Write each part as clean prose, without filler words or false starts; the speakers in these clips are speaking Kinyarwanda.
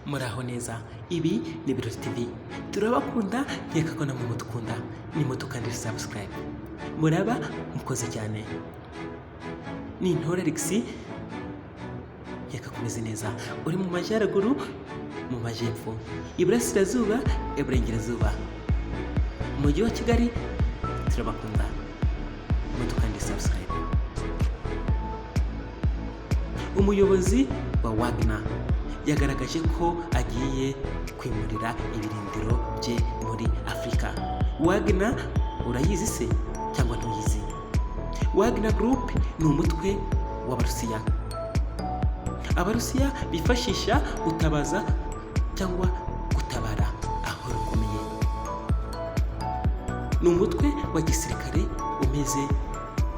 muraho neza. Ibi ni Birori TV, turabakunda nkeka ko namwe mudukunda, nimudukandire subscribe, muraba mukoze cyane. Ni Ntore Alex, nkeka kumeze neza, uri mu majyaruguru, mu majyepfo, iburasirazuba, iburengerazuba, umujyi wa Kigali, turabakunda, mudukandire subscribe. Umuyobozi wa Wagner yagaragaje ko agiye kwimurira ibirindiro bye muri Afurika. Wagner urayizi se cyangwa ntuyizi? Wagner Group ni umutwe w'Abarusiya. Abarusiya bifashisha gutabaza cyangwa gutabara aho rukomeye. Ni umutwe wa gisirikare umeze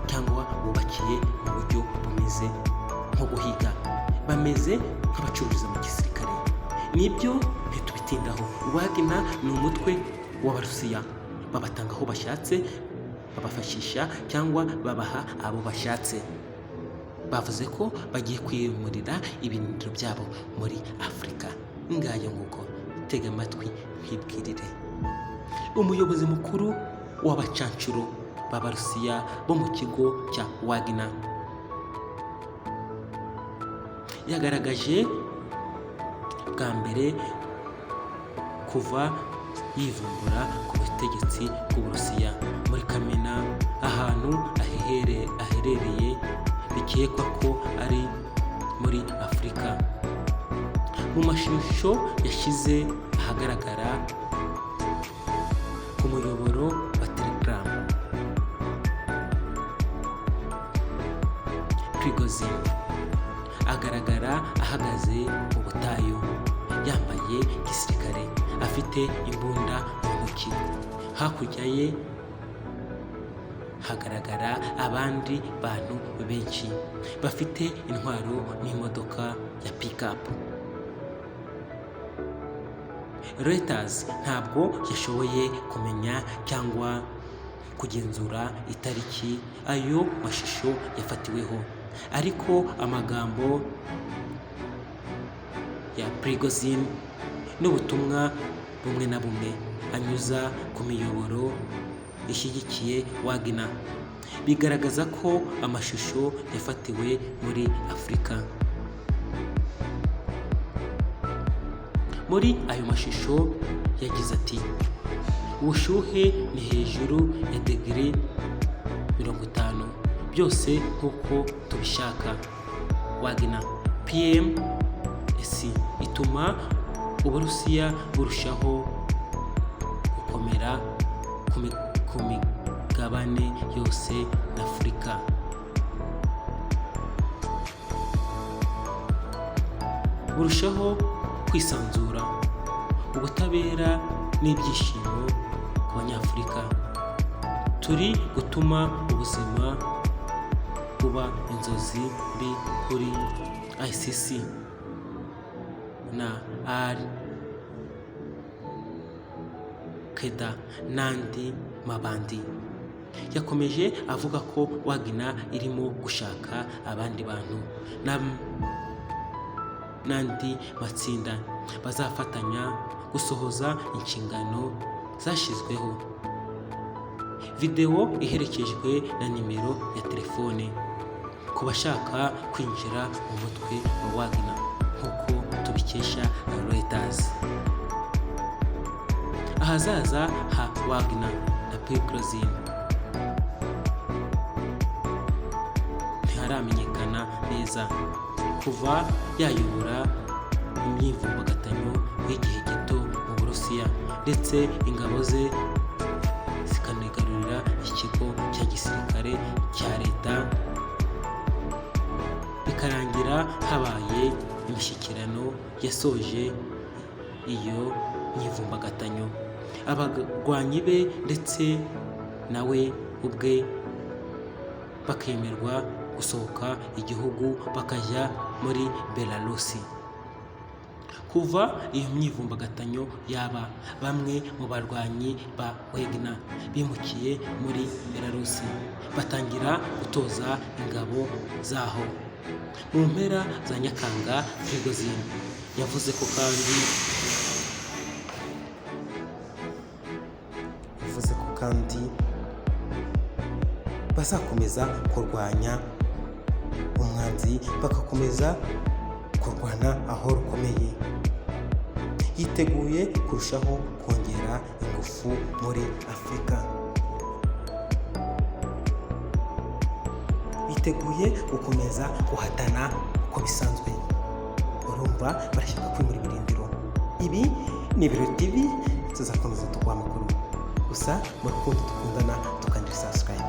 cyangwa wubakiye mu buryo bumeze nko guhiga, bameze nk'abacururiza mu gisirikare. Nibyo ntitubitindaho. Wagner ni umutwe w'Abarusiya, babatanga aho bashatse, babafashisha cyangwa babaha abo bashatse. Bavuze ko bagiye kwimurira ibirindiro byabo muri Afurika. Ngayo nguko, tega amatwi nkwibwirire. Umuyobozi mukuru w'abacancuro b'Abarusiya bo mu kigo cya Wagner yagaragaje bwa mbere kuva yivumbura ku butegetsi bw'Uburusiya muri Kamena, ahantu aherereye bikekwa ko ari muri Afurika. Mu mashusho yashyize ahagaragara ku muyoboro wa Telegram, Prigozhin agaragara ahagaze mu butayu yambaye gisirikare, afite imbunda mu ntoki. Hakurya ye hagaragara abandi bantu benshi bafite intwaro n'imodoka ya pick-up. Reuters ntabwo yashoboye kumenya cyangwa kugenzura itariki ayo mashusho yafatiweho, ariko amagambo ya Prigozhin n'ubutumwa bumwe na bumwe anyuza ku miyoboro ishyigikiye Wagner bigaragaza ko amashusho yafatiwe muri Afurika. Muri ayo mashusho yagize ati: ubushyuhe ni hejuru ya degere 50, byose nk'uko tubishaka. Wagner PMS ituma Uburusiya burushaho gukomera ku migabane yose na Afurika. Burushaho kwisanzura, ubutabera n'ibyishimo ku Banyafurika. Turi gutuma ubuzima kuba inzozi mbi kuri ICC na Al-Qaeda n'andi mabandi. Yakomeje avuga ko Wagner irimo gushaka abandi bantu n'andi matsinda bazafatanya gusohoza inshingano zashyizweho. Video iherekejwe na nimero ya telefone ku bashaka kwinjira mu mutwe wa Wagner nk'uko tubikesha Reuters. Ahazaza ha Wagner na Prigozhin ntiharamenyekana neza kuva yayobora imyivumbagatanyo y'igihe gito mu Burusiya, ndetse ingabo ze zikanigarurira ikigo cya gisirikare cya leta, bikarangira habaye imishyikirano yasoje iyo myivumbagatanyo. Abarwanyi be ndetse nawe ubwe bakemerwa gusohoka igihugu bakajya muri Belarusi. Kuva iyo myivumbagatanyo yaba, bamwe mu barwanyi ba Wagner bimukiye muri Belarusi batangira gutoza ingabo zaho. mu mpera za Nyakanga Prigozhin yavuze ko kandi bazakomeza kurwanya umwanzi, bagakomeza kurwana aho rukomeye. Yiteguye kurushaho kongera ingufu muri Afurika. Biteguye gukomeza guhatana uko bisanzwe. Urumva barashaka kwimura ibirindiro. Ibi ni Ibiro TV, tuzakomeza tuguha amakuru. Gusa mu rukundo dukundana, tukandira subscribe.